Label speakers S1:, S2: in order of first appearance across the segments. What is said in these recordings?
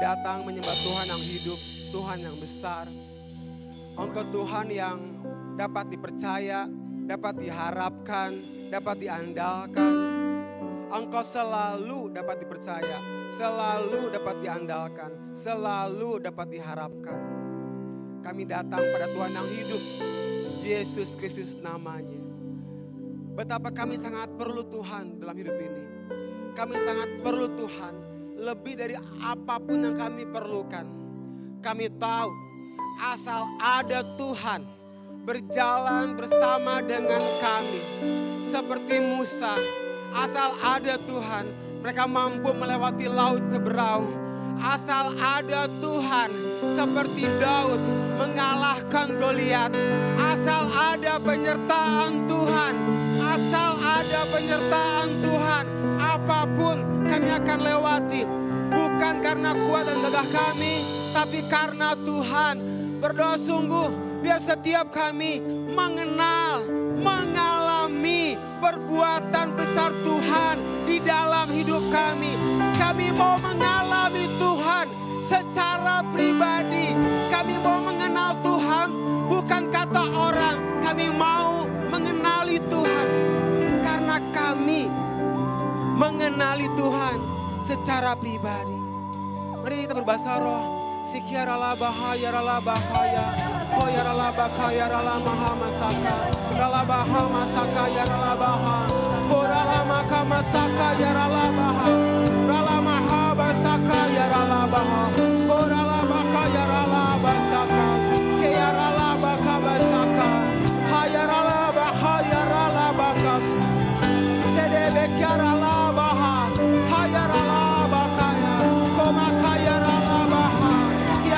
S1: datang menyembah Tuhan yang hidup, Tuhan yang besar. Engkau Tuhan yang dapat dipercaya, dapat diharapkan, dapat diandalkan. Engkau selalu dapat dipercaya, selalu dapat diandalkan, selalu dapat diharapkan. Kami datang pada Tuhan yang hidup, Yesus Kristus namanya. Betapa kami sangat perlu Tuhan dalam hidup ini. Kami sangat perlu Tuhan, lebih dari apapun yang kami perlukan. Kami tahu asal ada Tuhan berjalan bersama dengan kami. Seperti Musa, asal ada Tuhan, mereka mampu melewati laut seberau. Asal ada Tuhan, seperti Daud mengalahkan Goliat. Asal ada penyertaan Tuhan, asal ada penyertaan Tuhan, apapun kami akan lewati. Bukan karena kuat dan gagah kami, tapi karena Tuhan. Berdoa sungguh, biar setiap kami mengenal, mengalami perbuatan besar Tuhan di dalam hidup kami. Kami mau mengalami Tuhan secara pribadi. Kami mau mengenal Tuhan, bukan kata orang. Kami mau mengenali Tuhan karena kami mengenali Tuhan secara pribadi. Mari kita berbahasa roh. Sikiara la bahaya rala bahaya, koya rala bakaya rala maha masaka, rala baha masaka ya rala baha, korala maka masaka ya rala baha, rala maha basaka ya rala baha, korala maka ya rala basaka, keya rala baka basaka, haya rala bahaya rala baka, sedebe kya rala baha, haya rala bakaya, koma kaya rala baha.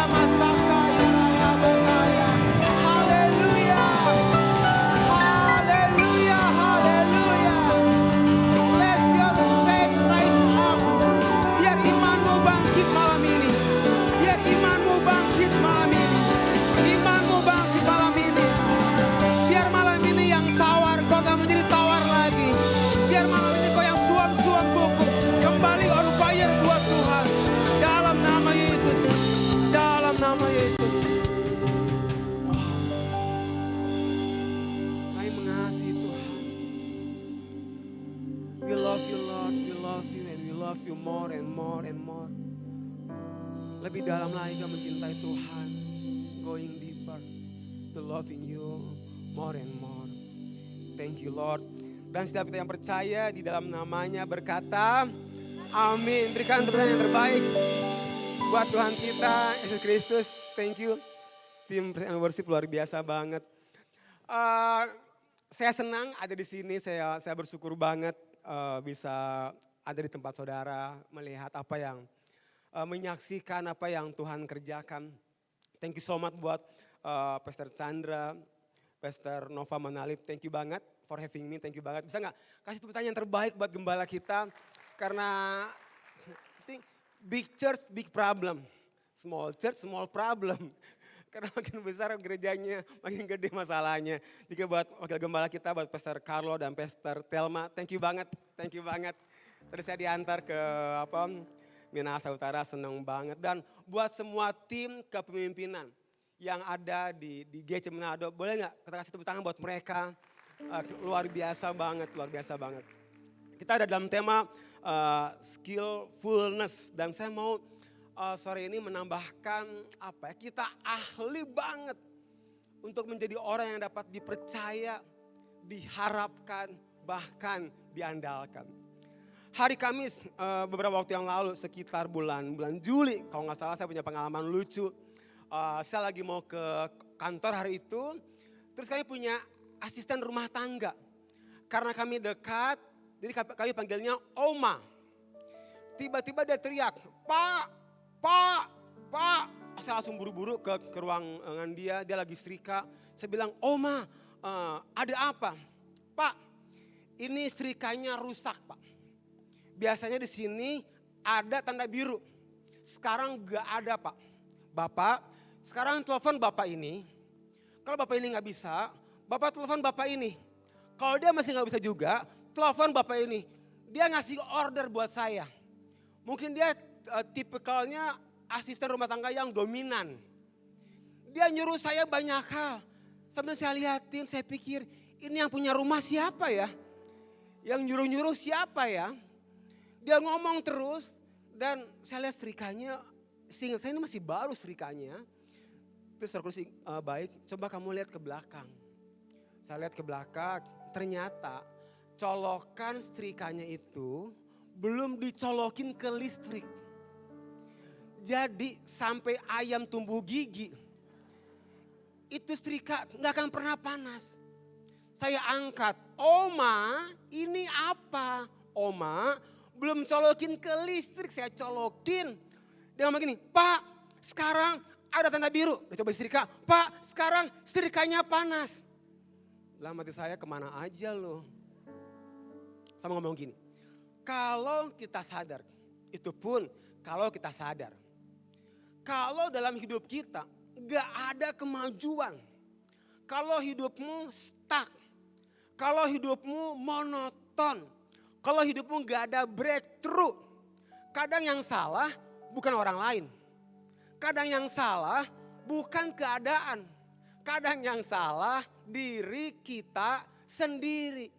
S1: Masaka ya rala bakaya. Haleluya. Haleluya. Haleluya. Let your faith rise up. Biar imanmu bangkit malam ini. Biar imanmu bangkit malam ini. Imanmu bangkit malam ini. Biar malam ini yang tawar kau gak menjadi tawar lagi. Biar malam ini kau yang suam-suam kuku kembali on fire buat Tuhan. Dalam nama Yesus. Dalam nama Yesus. Kami mengasihi Tuhan. We love you Lord, we love you and we love you more and more and more. Lebih dalam lagi kami mencintai Tuhan. Going deeper to loving you more and more. Thank you Lord. Dan setiap kita yang percaya di dalam namanya berkata, amin. Berikan tepuk tangan yang terbaik buat Tuhan kita, Yesus Kristus. Thank you. Tim Praise and Worship luar biasa banget. Saya senang ada di sini, saya bersyukur banget bisa ada di tempat saudara, melihat apa yang, menyaksikan apa yang Tuhan kerjakan. Thank you so much buat Pastor Chandra, Pastor Nova Manalip, thank you banget for having me, thank you banget. Bisa gak kasih tepuk tangan yang terbaik buat gembala kita, karena big church, big problem. Small church, small problem. Karena makin besar gerejanya, makin gede masalahnya. Juga buat wakil gembala kita, buat Pastor Carlo dan Pastor Telma, thank you banget, thank you banget. Tadi saya diantar ke Minahasa Utara, seneng banget. Dan buat semua tim kepemimpinan yang ada di GC Manado, boleh gak kita kasih tepuk tangan buat mereka. Luar biasa banget, luar biasa banget. Kita ada dalam tema skillfulness, dan saya mau sore ini menambahkan apa ya, kita ahli banget untuk menjadi orang yang dapat dipercaya, diharapkan, bahkan diandalkan. Hari Kamis beberapa waktu yang lalu, sekitar bulan Juli kalau nggak salah, saya punya pengalaman lucu. Saya lagi mau ke kantor hari itu, terus kami punya asisten rumah tangga. Karena kami dekat, jadi kami panggilnya Oma. Tiba-tiba dia teriak, Pak. Saya langsung buru-buru ke ruangan dia lagi setrika. Saya bilang, Oma, ada apa? Pak, ini setrikanya rusak Pak. Biasanya di sini ada tanda biru, sekarang gak ada Pak. Bapak, sekarang telepon Bapak ini. Kalau Bapak ini gak bisa, Bapak telepon Bapak ini. Kalau dia masih gak bisa juga, telepon Bapak ini. Dia ngasih order buat saya. Mungkin dia tipikalnya asisten rumah tangga yang dominan. Dia nyuruh saya banyak hal. Sambil saya lihatin, saya pikir ini yang punya rumah siapa ya? Yang nyuruh-nyuruh siapa ya? Dia ngomong terus dan saya lihat setrikanya, seingat saya ini masih baru setrikanya. Terus terus baik, coba kamu lihat ke belakang. Saya lihat ke belakang, ternyata colokan setrikanya itu belum dicolokin ke listrik. Jadi sampai ayam tumbuh gigi, itu setrika nggak akan pernah panas. Saya angkat, Oma ini apa? Oma belum colokin ke listrik, saya colokin. Dia ngomong gini, Pak sekarang ada tanda biru. Dia coba setrika, Pak sekarang setrikanya panas. Dalam hati saya, kemana aja lo? Sama ngomong gini, kalau kita sadar, itu pun kalau kita sadar. Kalau dalam hidup kita gak ada kemajuan. Kalau hidupmu stuck. Kalau hidupmu monoton. Kalau hidupmu gak ada breakthrough. Kadang yang salah bukan orang lain. Kadang yang salah bukan keadaan. Kadang yang salah diri kita sendiri.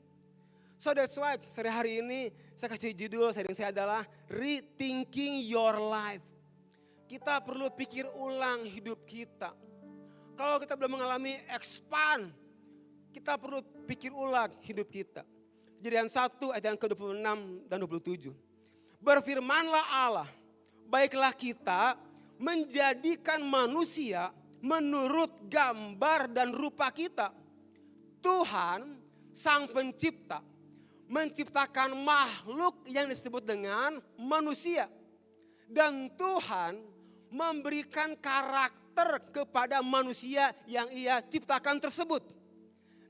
S1: So that's why sore hari ini saya kasih judul saya adalah Rethinking Your Life. Kita perlu pikir ulang hidup kita. Kalau kita belum mengalami expand, kita perlu pikir ulang hidup kita. Kejadian 1 ayat yang ke-26 dan 27. Berfirmanlah Allah, baiklah kita menjadikan manusia menurut gambar dan rupa kita. Tuhan Sang Pencipta menciptakan makhluk yang disebut dengan manusia. Dan Tuhan memberikan karakter kepada manusia yang ia ciptakan tersebut.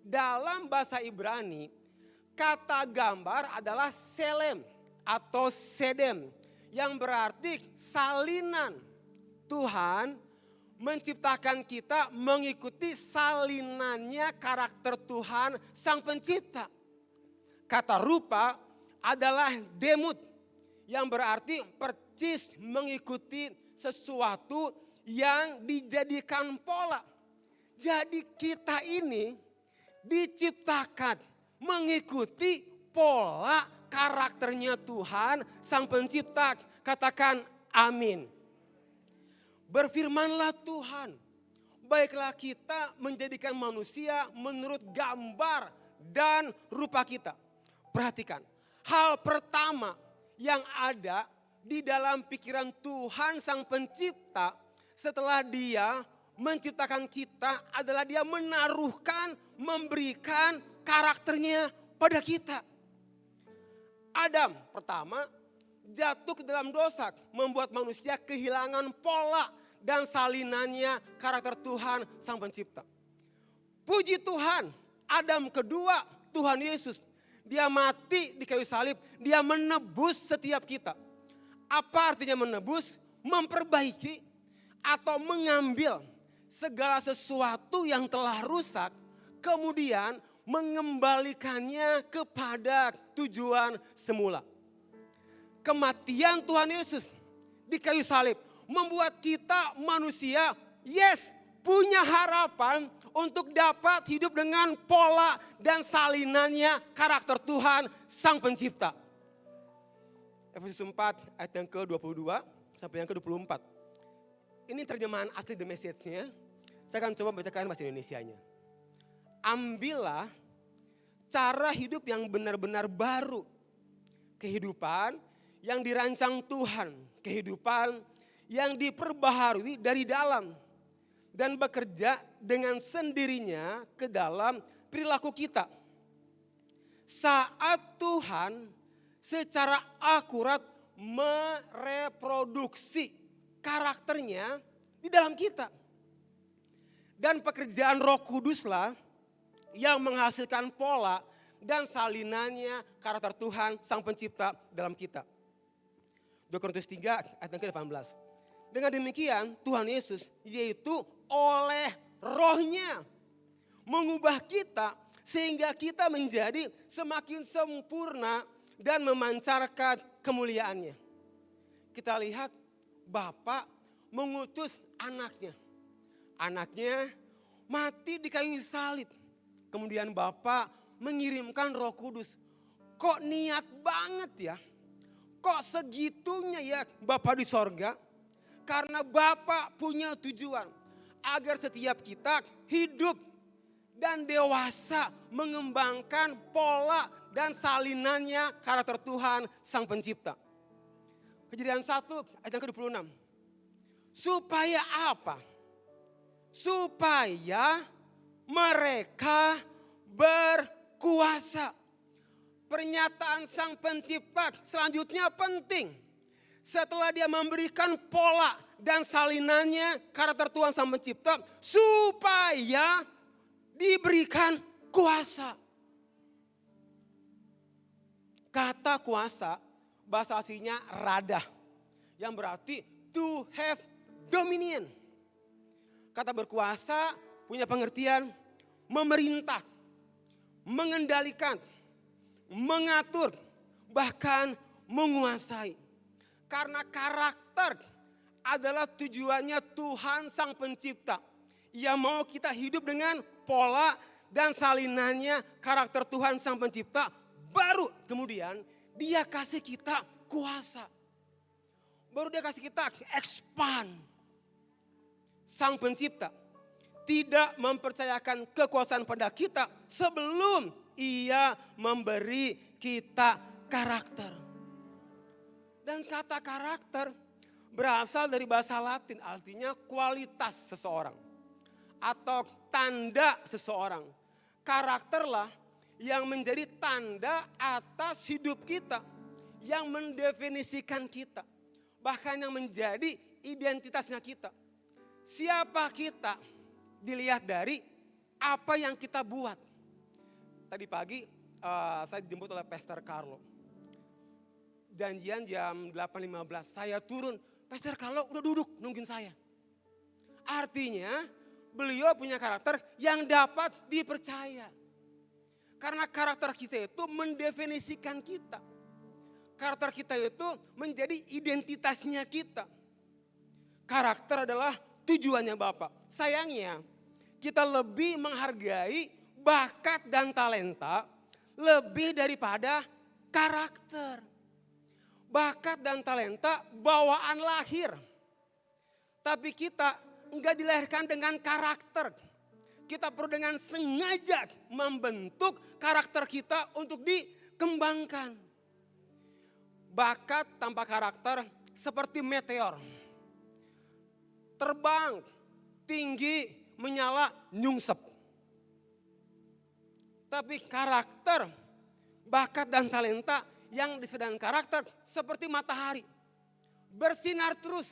S1: Dalam bahasa Ibrani, kata gambar adalah selem atau sedem. Yang berarti salinan. Tuhan menciptakan kita mengikuti salinannya karakter Tuhan Sang Pencipta. Kata rupa adalah demut. Yang berarti percis mengikuti sesuatu yang dijadikan pola. Jadi kita ini diciptakan mengikuti pola karakternya Tuhan Sang Pencipta. Katakan amin. Berfirmanlah Tuhan, baiklah kita menjadikan manusia menurut gambar dan rupa kita. Perhatikan, hal pertama yang ada di dalam pikiran Tuhan Sang Pencipta setelah Dia menciptakan kita adalah Dia menaruhkan, memberikan karakternya pada kita. Adam pertama jatuh ke dalam dosa, membuat manusia kehilangan pola dan salinannya karakter Tuhan Sang Pencipta. Puji Tuhan, Adam kedua Tuhan Yesus. Dia mati di kayu salib, Dia menebus setiap kita. Apa artinya menebus? Memperbaiki atau mengambil segala sesuatu yang telah rusak, kemudian mengembalikannya kepada tujuan semula. Kematian Tuhan Yesus di kayu salib membuat kita manusia, punya harapan untuk dapat hidup dengan pola dan salinannya karakter Tuhan Sang Pencipta. Efesus 4 ayat yang ke-22 sampai yang ke-24. Ini terjemahan asli The Message-nya. Saya akan coba bacakan bahasa Indonesianya. Ambillah cara hidup yang benar-benar baru. Kehidupan yang dirancang Tuhan. Kehidupan yang diperbaharui dari dalam. Dan bekerja dengan sendirinya ke dalam perilaku kita. Saat Tuhan secara akurat mereproduksi karakternya di dalam kita. Dan pekerjaan Roh Kuduslah yang menghasilkan pola dan salinannya karakter Tuhan Sang Pencipta dalam kita. 2 Korintus 3 ayat yang ke-18. Dengan demikian Tuhan Yesus yaitu oleh Roh-Nya mengubah kita sehingga kita menjadi semakin sempurna dan memancarkan kemuliaan-Nya. Kita lihat Bapa mengutus anaknya. Anaknya mati di kayu salib. Kemudian Bapa mengirimkan Roh Kudus. Kok niat banget ya? Kok segitunya ya Bapa di sorga? Karena Bapa punya tujuan agar setiap kita hidup dan dewasa mengembangkan pola dan salinannya karakter Tuhan Sang Pencipta. Kejadian 1 ayat yang ke-26. Supaya apa? Supaya mereka berkuasa. Pernyataan Sang Pencipta selanjutnya penting. Setelah dia memberikan pola dan salinannya karakter Tuhan Sang Pencipta. Supaya diberikan kuasa. Kata kuasa bahasa aslinya radah. Yang berarti to have dominion. Kata berkuasa punya pengertian memerintah, mengendalikan, mengatur, bahkan menguasai. Karena karakter adalah tujuannya Tuhan Sang Pencipta. Yang mau kita hidup dengan pola dan salinannya karakter Tuhan Sang Pencipta. Baru kemudian dia kasih kita kuasa. Baru dia kasih kita expand. Sang Pencipta tidak mempercayakan kekuasaan pada kita sebelum ia memberi kita karakter. Dan kata karakter berasal dari bahasa Latin, artinya kualitas seseorang atau tanda seseorang. Karakterlah yang menjadi tanda atas hidup kita, yang mendefinisikan kita, bahkan yang menjadi identitasnya kita. Siapa kita dilihat dari apa yang kita buat. Tadi pagi saya dijemput oleh Pastor Carlo. Janjian jam 8.15, saya turun, Pastor Carlo udah duduk nungguin saya. Artinya beliau punya karakter yang dapat dipercaya. Karena karakter kita itu mendefinisikan kita. Karakter kita itu menjadi identitasnya kita. Karakter adalah tujuannya Bapa. Sayangnya kita lebih menghargai bakat dan talenta lebih daripada karakter. Bakat dan talenta bawaan lahir. Tapi kita enggak dilahirkan dengan karakter. Kita perlu dengan sengaja membentuk karakter kita untuk dikembangkan. Bakat tanpa karakter seperti meteor. Terbang, tinggi, menyala, nyungsep. Tapi karakter, bakat dan talenta yang disebut karakter seperti matahari. Bersinar terus.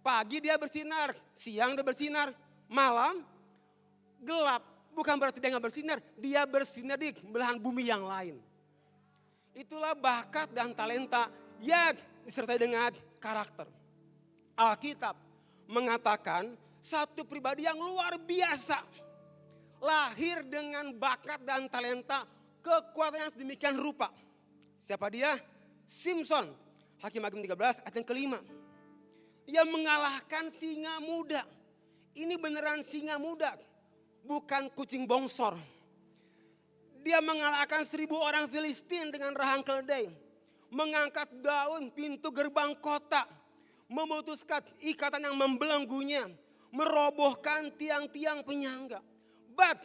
S1: Pagi dia bersinar, siang dia bersinar, malam gelap. Bukan berarti dia nggak bersinar, dia bersinar di belahan bumi yang lain. Itulah bakat dan talenta yang disertai dengan karakter. Alkitab mengatakan satu pribadi yang luar biasa. Lahir dengan bakat dan talenta, kekuatan yang sedemikian rupa. Siapa dia? Simpson. Hakim-Hakim 13 ayat yang ke-5. Ia mengalahkan singa muda. Ini beneran singa muda, bukan kucing bongsor. Dia mengalahkan 1.000 orang Filistin dengan rahang keledai. Mengangkat daun pintu gerbang kota. Memutuskan ikatan yang membelenggunya. Merobohkan tiang-tiang penyangga. But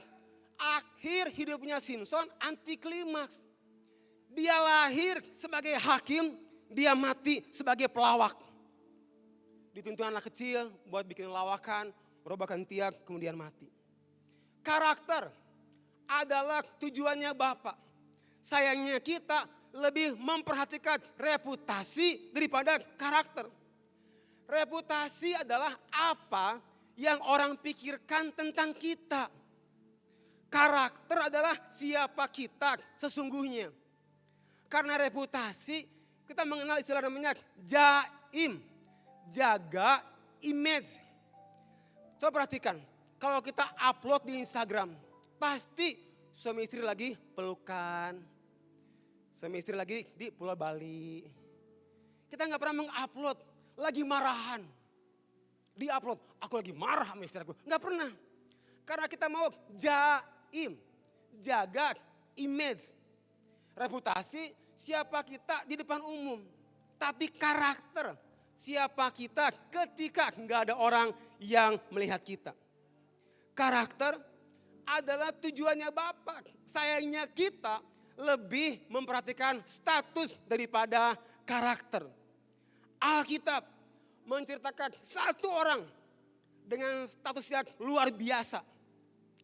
S1: akhir hidupnya Simpson anti klimaks. Dia lahir sebagai hakim, dia mati sebagai pelawak. Dituntut anak kecil buat bikin lawakan, merobohkan tiang, kemudian mati. Karakter adalah tujuannya Bapa. Sayangnya kita lebih memperhatikan reputasi daripada karakter. Reputasi adalah apa yang orang pikirkan tentang kita. Karakter adalah siapa kita sesungguhnya. Karena reputasi kita mengenal istilah namanya jaim. Jaga image. Coba perhatikan. Kalau kita upload di Instagram. Pasti suami istri lagi pelukan. Suami istri lagi di Pulau Bali. Kita gak pernah mengupload lagi marahan. di-upload. Aku lagi marah sama istri aku. Enggak pernah. Karena kita mau jaim, jaga image, reputasi siapa kita di depan umum. Tapi karakter siapa kita ketika enggak ada orang yang melihat kita. Karakter adalah tujuannya Bapa. Sayangnya kita lebih memperhatikan status daripada karakter. Alkitab menceritakan satu orang dengan status yang luar biasa.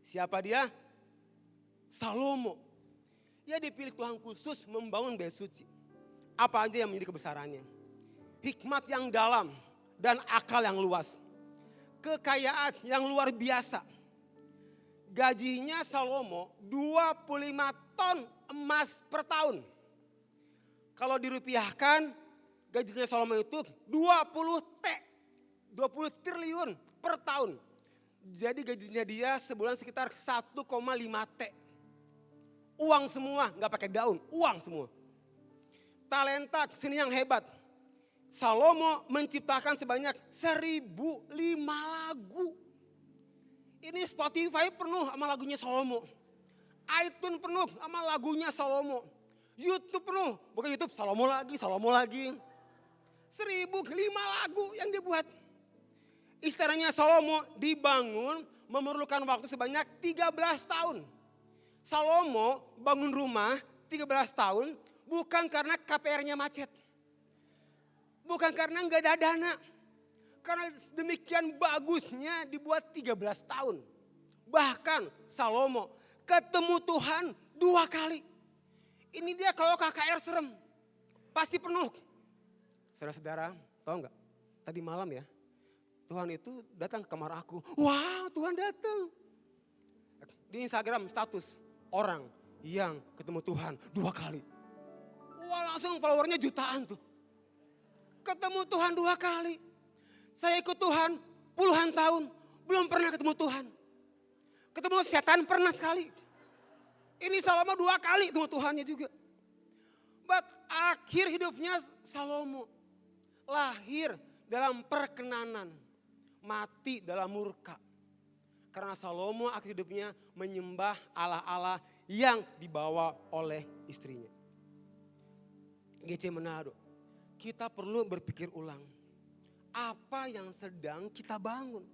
S1: Siapa dia? Salomo. Ia dipilih Tuhan khusus membangun bait suci. Apa aja yang menjadi kebesarannya? Hikmat yang dalam dan akal yang luas. Kekayaan yang luar biasa. Gajinya Salomo 25 ton emas per tahun. Kalau dirupiahkan, gajinya Salomo itu 20 triliun per tahun. Jadi gajinya dia sebulan sekitar 1,5 T. Uang semua, nggak pakai daun, uang semua. Talenta seni yang hebat. Salomo menciptakan sebanyak 1.005 lagu. Ini Spotify penuh sama lagunya Salomo. iTunes penuh sama lagunya Salomo. YouTube penuh, bukan YouTube, Salomo lagi. 1.005 lagu yang dibuat. Istananya Salomo dibangun memerlukan waktu sebanyak 13 tahun. Salomo bangun rumah 13 tahun bukan karena KPR-nya macet. Bukan karena nggak ada dana. Karena demikian bagusnya dibuat 13 tahun. Bahkan Salomo ketemu Tuhan 2 kali. Ini dia kalau KKR serem. Pasti penuh. Saudara-saudara, tahu nggak? Tadi malam ya, Tuhan itu datang ke kamar aku. Wow, Tuhan datang. Di Instagram status orang yang ketemu Tuhan 2 kali. Wah, langsung followernya jutaan tuh. Ketemu Tuhan 2 kali. Saya ikut Tuhan puluhan tahun, belum pernah ketemu Tuhan. Ketemu setan pernah sekali. Ini Salomo 2 kali ketemu Tuhannya juga. But akhir hidupnya Salomo lahir dalam perkenanan, mati dalam murka. Karena Salomo akhir hidupnya menyembah Allah-Allah yang dibawa oleh istrinya. GC Manado, kita perlu berpikir ulang. Apa yang sedang kita bangun?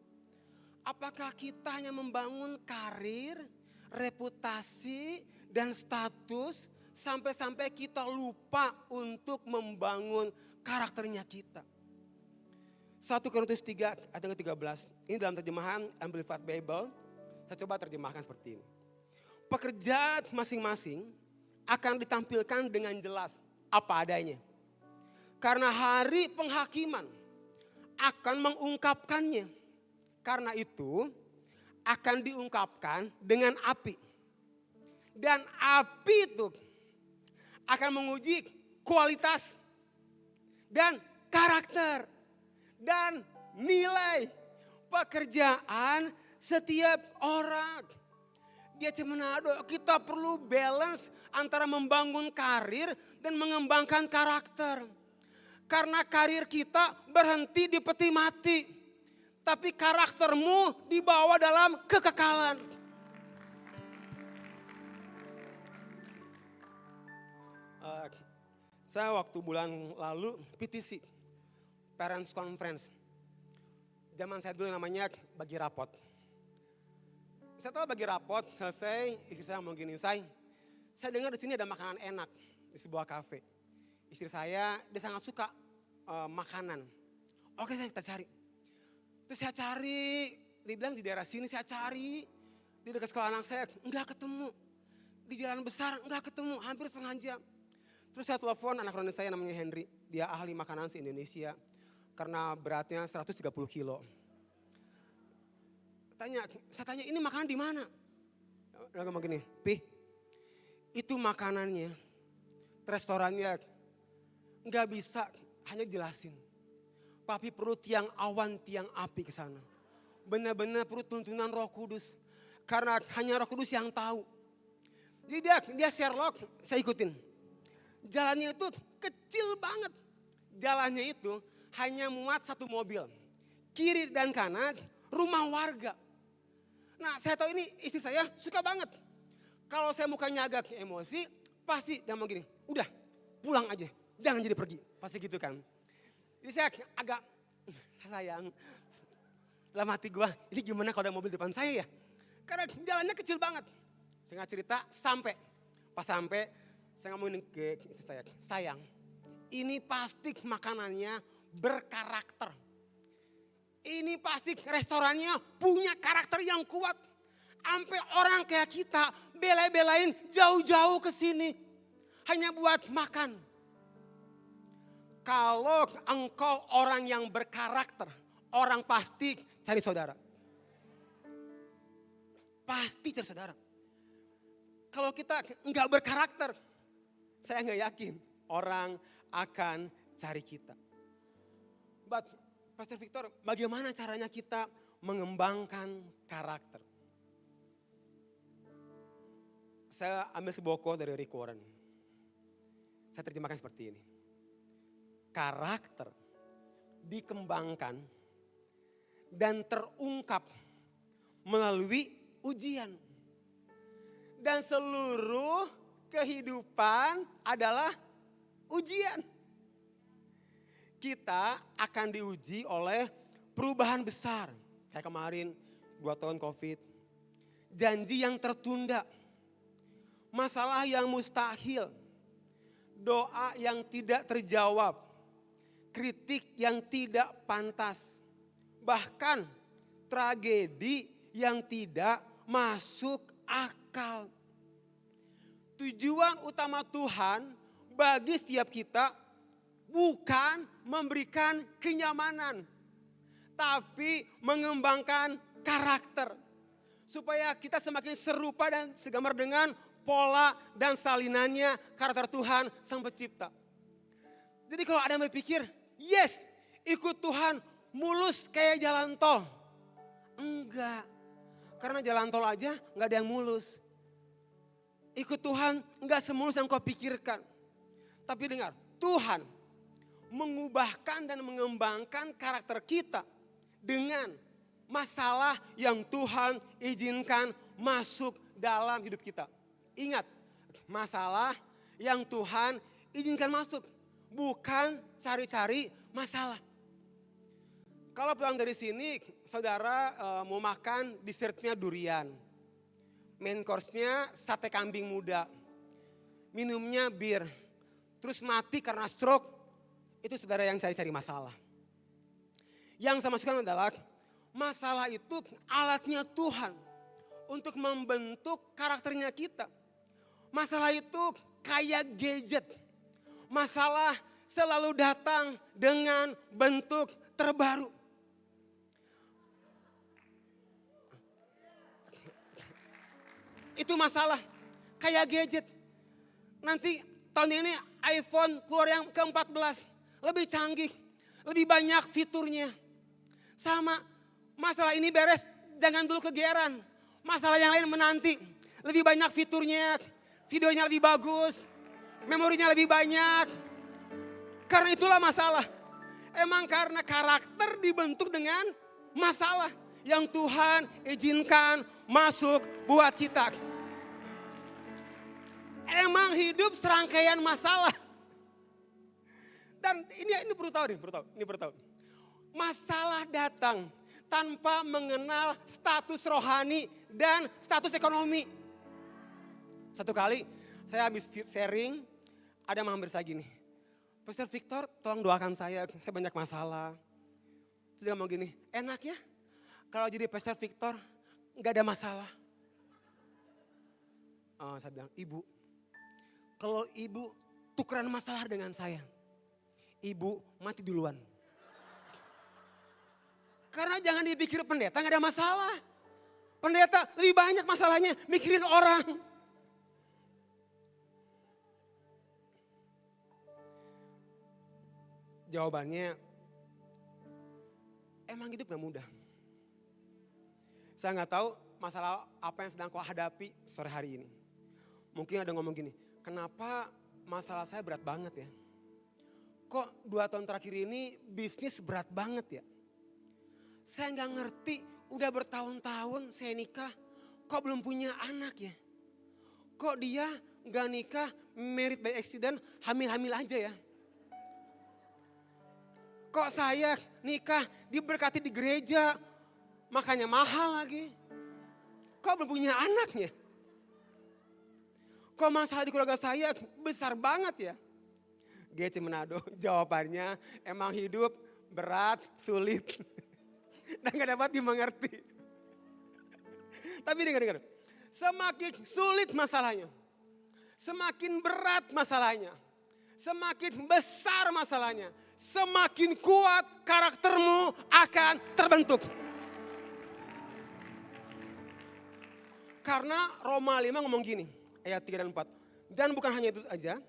S1: Apakah kita hanya membangun karir, reputasi, dan status sampai-sampai kita lupa untuk membangun karakternya kita? 1 Korintus 3 ayat 13. Ini dalam terjemahan Amplified Bible. Saya coba terjemahkan seperti ini. Pekerjaan masing-masing akan ditampilkan dengan jelas apa adanya. Karena hari penghakiman akan mengungkapkannya. Karena itu akan diungkapkan dengan api. Dan api itu akan menguji kualitas dan karakter dan nilai pekerjaan setiap orang. Dia Manado, kita perlu balance antara membangun karir dan mengembangkan karakter. Karena karir kita berhenti di peti mati. Tapi karaktermu dibawa dalam kekekalan. Saya waktu bulan lalu PTC, Parents Conference. Zaman saya dulu namanya bagi rapot. Setelah bagi rapot selesai, istri saya mau gini, saya dengar di sini ada makanan enak di sebuah kafe. Istri saya dia sangat suka makanan. Oke, kita cari. Terus saya cari, dibilang di daerah sini saya cari. Di dekat sekolah anak saya, enggak ketemu. Di jalan besar, enggak ketemu, hampir setengah jam. Terus saya telepon anak roni saya namanya Henry. Dia ahli makanan se-Indonesia. Karena beratnya 130 kilo. Saya tanya ini makanan di mana? Dia ngomong gini, Pi, itu makanannya, restorannya enggak bisa hanya jelasin. Papi perlu tiang awan, tiang api ke sana. Benar-benar perlu tuntunan Roh Kudus. Karena hanya Roh Kudus yang tahu. Jadi dia Sherlock, saya ikutin. Jalannya itu kecil banget. Jalannya itu hanya muat 1 mobil. kiri dan kanan rumah warga. Nah saya tahu ini istri saya suka banget. Kalau saya mukanya agak emosi, pasti dia mau gini, udah pulang aja, jangan jadi pergi. Pasti gitu kan. Jadi saya agak, sayang, dalam hati gue, ini gimana kalau ada mobil depan saya ya? Karena jalannya kecil banget. Saya cerita pas sampai saya ngomongin ke istri saya, sayang, ini pasti makanannya berkarakter. Ini pasti restorannya punya karakter yang kuat. Sampai orang kayak kita bela-belain jauh-jauh ke sini hanya buat makan. Kalau engkau orang yang berkarakter, orang pasti cari saudara. Pasti cari saudara. Kalau kita enggak berkarakter, saya enggak yakin orang akan cari kita. But Pastor Victor, bagaimana caranya kita mengembangkan karakter? Saya ambil sebuah quote dari Rick Warren. Saya terjemahkan seperti ini. Karakter dikembangkan dan terungkap melalui ujian. Dan seluruh kehidupan adalah ujian. Kita akan diuji oleh perubahan besar. Kayak kemarin 2 tahun COVID. Janji yang tertunda. Masalah yang mustahil, doa yang tidak terjawab, kritik yang tidak pantas, bahkan tragedi yang tidak masuk akal. Tujuan utama Tuhan bagi setiap kita bukan memberikan kenyamanan, tapi mengembangkan karakter. Supaya kita semakin serupa dan segambar dengan pola dan salinannya karakter Tuhan Sang Pencipta. Jadi kalau ada yang berpikir, yes ikut Tuhan mulus kayak jalan tol. Enggak, karena jalan tol aja gak ada yang mulus. Ikut Tuhan enggak semulus yang kau pikirkan. Tapi dengar, Tuhan mengubahkan dan mengembangkan karakter kita dengan masalah yang Tuhan izinkan masuk dalam hidup kita. Ingat, masalah yang Tuhan izinkan masuk, bukan cari-cari masalah. Kalau pulang dari sini, saudara mau makan dessertnya durian. Main course-nya sate kambing muda. Minumnya bir. Terus mati karena stroke, itu saudara yang cari-cari masalah. Yang saya maksudkan adalah, masalah itu alatnya Tuhan untuk membentuk karakternya kita. Masalah itu kayak gadget. Masalah selalu datang dengan bentuk terbaru. Itu masalah kayak gadget. Nanti tahun ini iPhone keluar yang ke-14. Lebih canggih, lebih banyak fiturnya. Sama, masalah ini beres, jangan dulu kegeeran. Masalah yang lain menanti, lebih banyak fiturnya. Videonya lebih bagus, memorinya lebih banyak. Karena itulah masalah. Emang karena karakter dibentuk dengan masalah yang Tuhan izinkan masuk buat kita. Emang hidup serangkaian masalah. Dan ini perlu tahu, ini perlu tahu. Masalah datang tanpa mengenal status rohani dan status ekonomi. Satu kali saya habis sharing, ada yang mampir saya gini, Pastor Victor tolong doakan saya banyak masalah. Terus dia ngomong gini, enak ya kalau jadi Pastor Victor gak ada masalah. Saya bilang, ibu, kalau ibu tukeran masalah dengan saya, ibu mati duluan. Karena jangan dipikir pendeta gak ada masalah. Pendeta lebih banyak masalahnya mikirin orang. Jawabannya, emang hidup gak mudah. Saya gak tahu masalah apa yang sedang kau hadapi sore hari ini. Mungkin ada ngomong gini, kenapa masalah saya berat banget ya? Kok 2 tahun terakhir ini bisnis berat banget ya? Saya nggak ngerti, udah bertahun-tahun saya nikah, kok belum punya anak ya? Kok dia nggak nikah, married by accident, hamil-hamil aja ya? Kok saya nikah diberkati di gereja, makanya mahal lagi? Kok belum punya anaknya? Kok masalah di keluarga saya besar banget ya? GC Manado, jawabannya emang hidup berat, sulit, dan gak dapat dimengerti. Tapi dengar, semakin sulit masalahnya, semakin berat masalahnya, semakin besar masalahnya, semakin kuat karaktermu akan terbentuk. Karena Roma 5 ngomong gini, ayat 3 dan 4. Dan bukan hanya itu aja,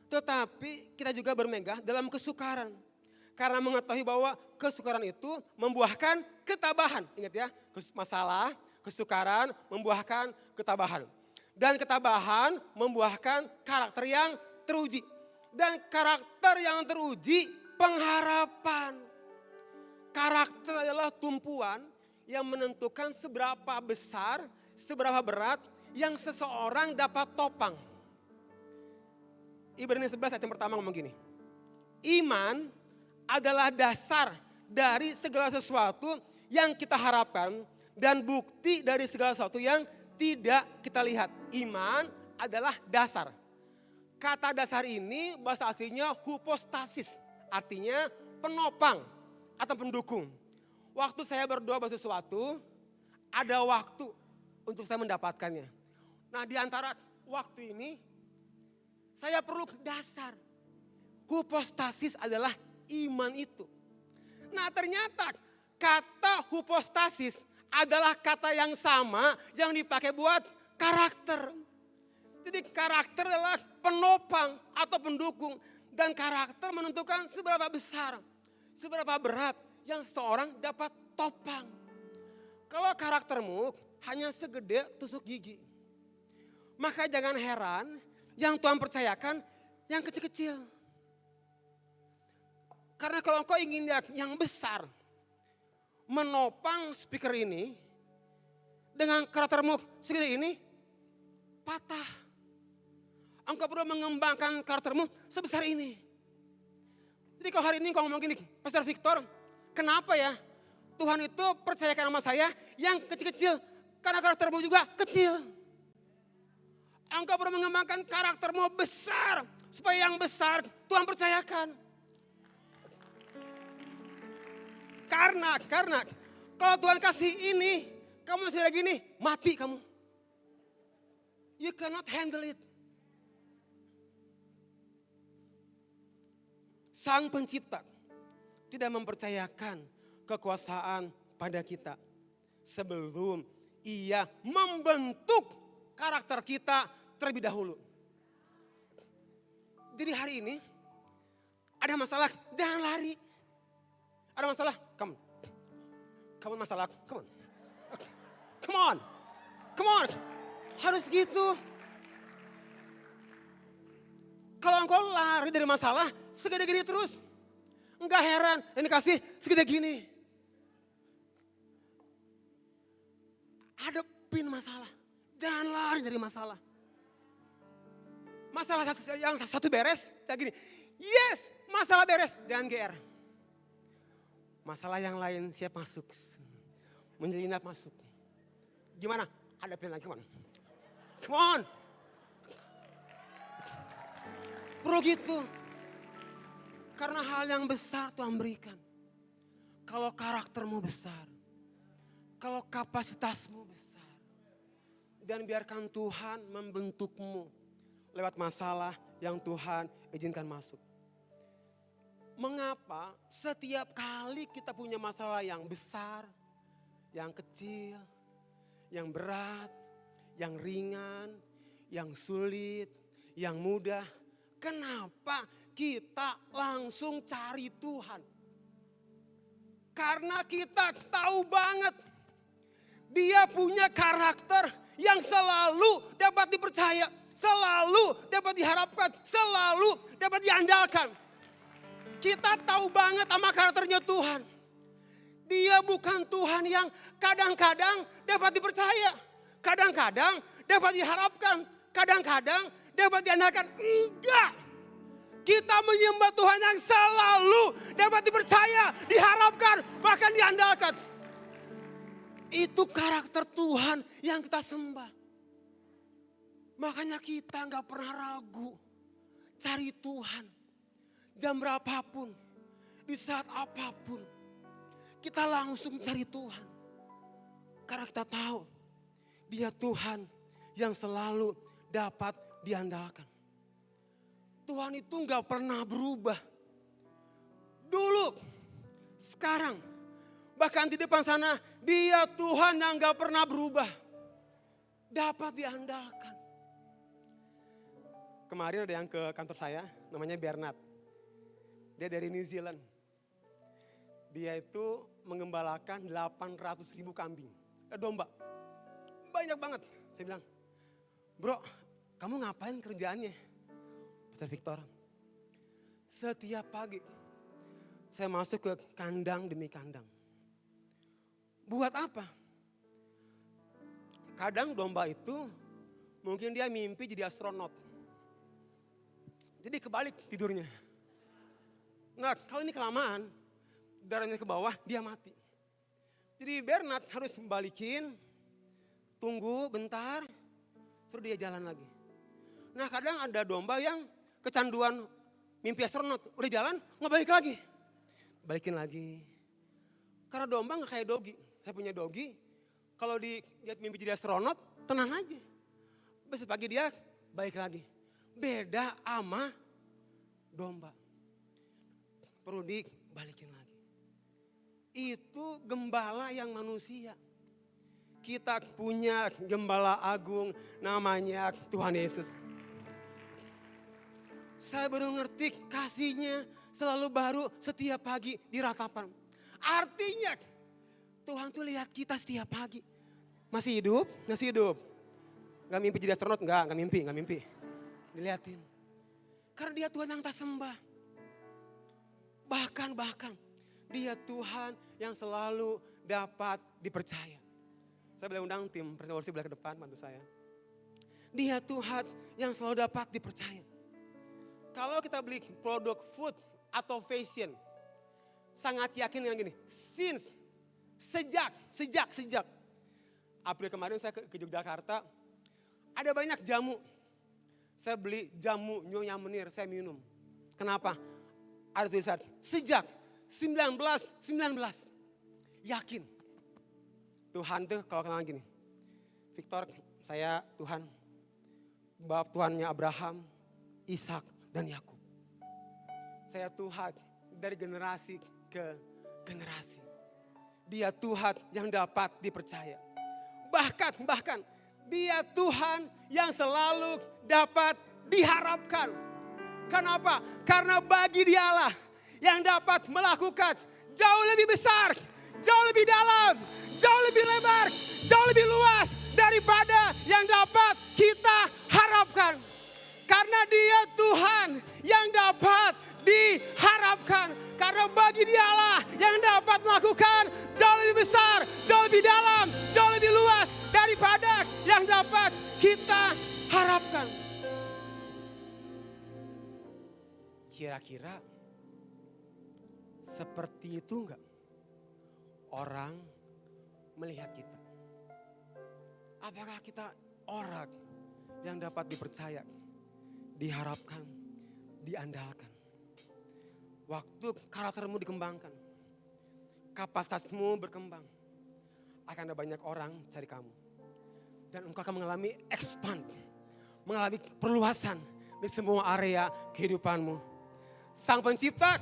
S1: tetapi kita juga bermegah dalam kesukaran. Karena mengetahui bahwa kesukaran itu membuahkan ketabahan. Ingat ya, masalah, kesukaran membuahkan ketabahan. Dan ketabahan membuahkan karakter yang teruji. Dan karakter yang teruji pengharapan. Karakter adalah tumpuan yang menentukan seberapa besar, seberapa berat yang seseorang dapat topang. Ibrani 11 ayat yang pertama ngomong gini. Iman adalah dasar dari segala sesuatu yang kita harapkan dan bukti dari segala sesuatu yang tidak kita lihat. Iman adalah dasar. Kata dasar ini bahasa aslinya hypostasis, artinya penopang atau pendukung. Waktu saya berdoa bahasa sesuatu, ada waktu untuk saya mendapatkannya. Nah, di antara waktu ini saya perlu dasar. Hypostasis adalah iman itu. Nah, ternyata kata hypostasis adalah kata yang sama yang dipakai buat karakter. Jadi karakter adalah penopang atau pendukung. Dan karakter menentukan seberapa besar, seberapa berat yang seorang dapat topang. Kalau karaktermu hanya segede tusuk gigi, maka jangan heran yang Tuhan percayakan yang kecil-kecil. Karena kalau engkau ingin yang besar, menopang speaker ini, dengan karaktermu segede ini, patah. Engkau perlu mengembangkan karaktermu sebesar ini. Jadi kalau hari ini engkau ngomong gini, Pastor Victor, kenapa ya Tuhan itu percayakan sama saya yang kecil-kecil? Karena karaktermu juga kecil. Engkau perlu mengembangkan karaktermu besar. Supaya yang besar Tuhan percayakan. Karena kalau Tuhan kasih ini, kamu masih lagi gini, mati kamu. You cannot handle it. Sang pencipta tidak mempercayakan kekuasaan pada kita sebelum ia membentuk karakter kita terlebih dahulu. Jadi hari ini ada masalah, jangan lari. Ada masalah, come on masalah, come on. Okay. Come on. Harus gitu. Kalau engkau lari dari masalah, segede gini terus. Enggak heran, ini kasih segede gini. Hadapin masalah. Jangan lari dari masalah. Masalah yang satu beres, kayak gini. Yes, masalah beres, jangan GR. Masalah yang lain siap masuk. Menyelinap masuk. Gimana? Hadapin lagi, come on. Perlu gitu. Karena hal yang besar Tuhan berikan. Kalau karaktermu besar. Kalau kapasitasmu besar. Dan biarkan Tuhan membentukmu. Lewat masalah yang Tuhan izinkan masuk. Mengapa setiap kali kita punya masalah yang besar, yang kecil, yang berat, yang ringan, yang sulit, yang mudah. Kenapa kita langsung cari Tuhan? Karena kita tahu banget Dia punya karakter yang selalu dapat dipercaya, selalu dapat diharapkan, selalu dapat diandalkan. Kita tahu banget sama karakternya Tuhan. Dia bukan Tuhan yang kadang-kadang dapat dipercaya. Kadang-kadang dapat diharapkan. Kadang-kadang dapat diandalkan. Enggak. Kita menyembah Tuhan yang selalu dapat dipercaya, diharapkan, bahkan diandalkan. Itu karakter Tuhan yang kita sembah. Makanya kita gak pernah ragu cari Tuhan. Jam berapapun, di saat apapun, kita langsung cari Tuhan. Karena kita tahu Dia Tuhan yang selalu dapat diandalkan. Tuhan itu gak pernah berubah. Dulu, sekarang, bahkan di depan sana, Dia Tuhan yang gak pernah berubah. Dapat diandalkan. Kemarin ada yang ke kantor saya, namanya Bernard. Dia dari New Zealand. Dia itu mengembalakan 800.000 kambing. Domba. Banyak banget. Saya bilang, bro, kamu ngapain kerjaannya? Pastor Victor, setiap pagi saya masuk ke kandang demi kandang. Buat apa? Kadang domba itu mungkin dia mimpi jadi astronot. Jadi kebalik tidurnya. Nah kalau ini kelamaan, darahnya ke bawah dia mati. Jadi Bernard harus balikin, tunggu bentar, suruh dia jalan lagi. Nah kadang ada domba yang kecanduan mimpi astronot, udah jalan nggak balik lagi. Balikin lagi. Karena domba nggak kayak dogi. Saya punya dogi, kalau dia mimpi jadi astronot, tenang aja. Besok pagi dia balik lagi. Beda sama domba. Perlu dibalikin lagi. Itu gembala yang manusia. Kita punya gembala agung namanya Tuhan Yesus. Saya baru ngerti kasihnya selalu baru setiap pagi di ratapan. Artinya Tuhan tuh lihat kita setiap pagi. Masih hidup? Masih hidup. Gak mimpi jadi astronot? Gak mimpi. Dilihatin. Karena dia Tuhan yang tak sembah. Bahkan dia Tuhan yang selalu dapat dipercaya. Saya boleh undang tim Perseworship ke depan, bantu saya. Dia Tuhan yang selalu dapat dipercaya. Kalau kita beli produk food atau fashion, sangat yakin dengan gini, sejak April kemarin saya ke Yogyakarta, ada banyak jamu. Saya beli jamu Nyonya Menir, saya minum. Kenapa? Ada tulisan, sejak 1919. Yakin. Tuhan tuh kalau kenalan gini, Victor, saya Tuhan, Bapa Tuhannya Abraham, Ishak, dan Yakub. Saya Tuhan dari generasi ke generasi. Dia Tuhan yang dapat dipercaya. Bahkan dia Tuhan yang selalu dapat diharapkan. Kenapa? Karena bagi Dialah yang dapat melakukan jauh lebih besar, jauh lebih dalam, jauh lebih lebar, jauh lebih luas daripada yang dapat kita harapkan. Karena Dia Tuhan yang dapat diharapkan. Karena bagi Dialah yang dapat melakukan jauh lebih besar, jauh lebih dalam, jauh lebih luas daripada yang dapat kita harapkan. Kira-kira seperti itu enggak orang melihat kita? Apakah kita orang yang dapat dipercaya, diharapkan, diandalkan? Waktu karaktermu dikembangkan, kapasitasmu berkembang, akan ada banyak orang cari kamu. Dan engkau akan mengalami expand, mengalami perluasan di semua area kehidupanmu. Sang Pencipta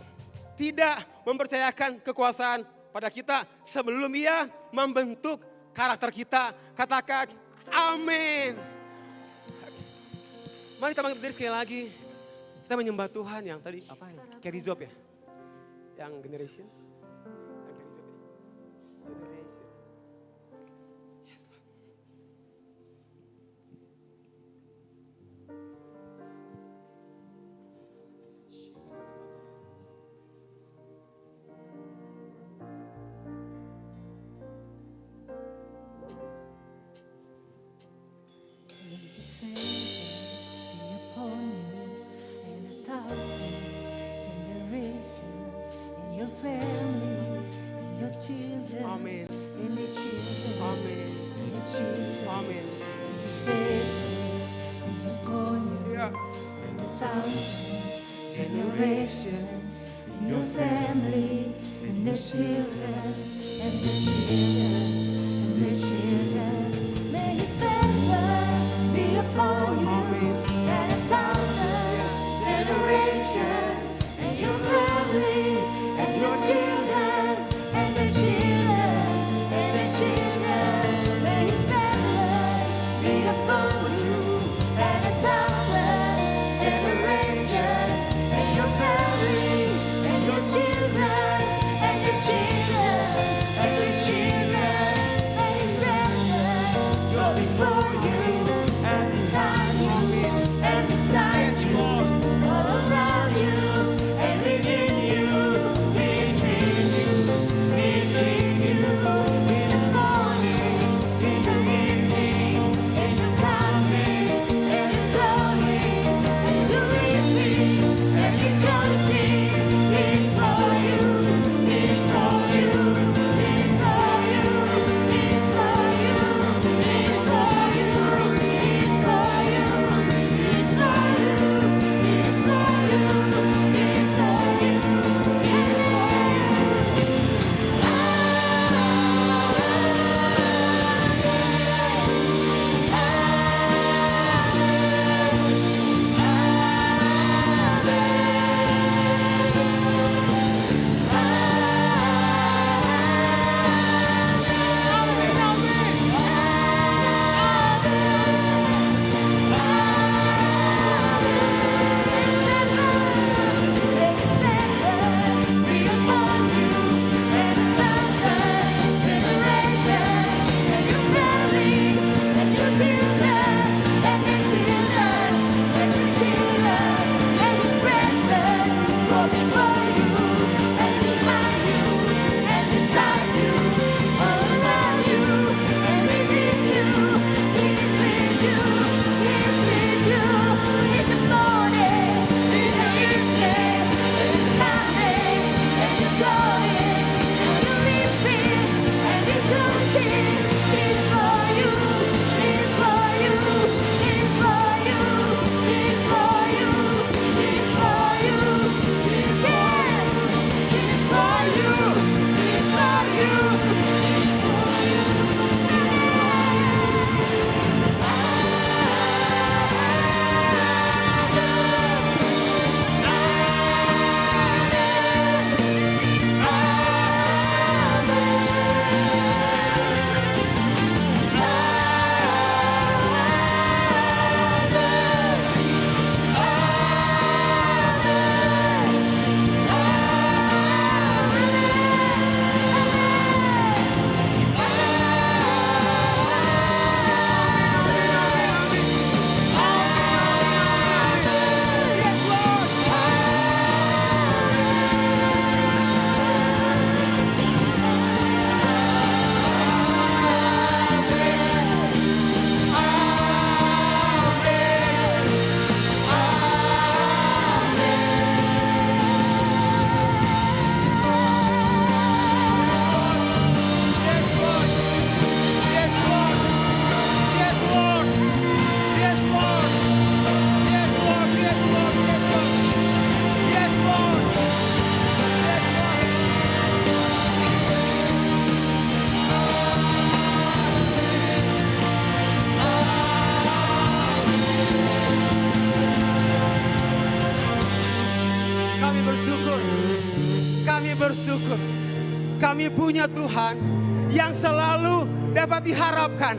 S1: tidak mempercayakan kekuasaan pada kita sebelum Ia membentuk karakter kita. Katakan amin. Mari kita berdiri sekali lagi. Kita menyembah Tuhan yang tadi apa ya? Kerizop ya? Yang generation. Generation. Yes, Lord.
S2: thousand generations in your family and their children and their children and their children. May His favor be upon you and 1,000 generations and your family and your children and their children and their children. May His favor be upon you and 1,000 generations and your family and your children and your children and your children. May His blessings go before you and behind you and beside you, all around you and within you. He is with you, He is with you in the morning, in the evening, in the coming and the going, in the weeping and rejoicing. He is for you, He is for you, He is for you, He is for you, He is for you, He is for you, He is for you, He is for you, He is for you, He is for you.
S1: bersyukur. Kami punya Tuhan yang selalu dapat diharapkan,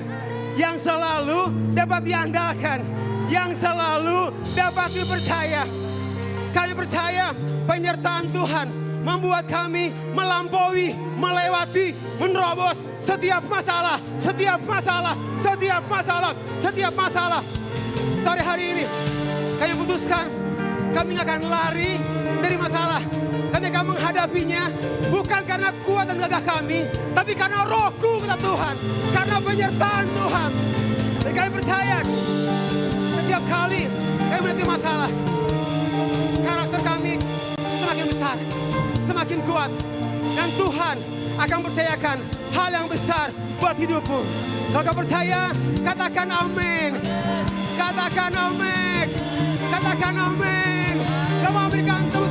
S1: yang selalu dapat diandalkan, yang selalu dapat dipercaya. Kami percaya penyertaan Tuhan membuat kami melampaui, melewati, menerobos setiap masalah, setiap masalah, setiap masalah, setiap masalah. Sore hari ini kami putuskan kami akan lari dari masalah. Kami akan menghadapinya bukan karena kuat dan gagah kami, tapi karena rohku kata Tuhan, karena penyertaan Tuhan. Dan kami percaya setiap kali kami menghadapi masalah, karakter kami semakin besar, semakin kuat. Dan Tuhan akan percayakan hal yang besar buat hidupmu. Kalau kau percaya, katakan amin. Katakan amin. Katakan Katakan amin. Kamu berikan tepuk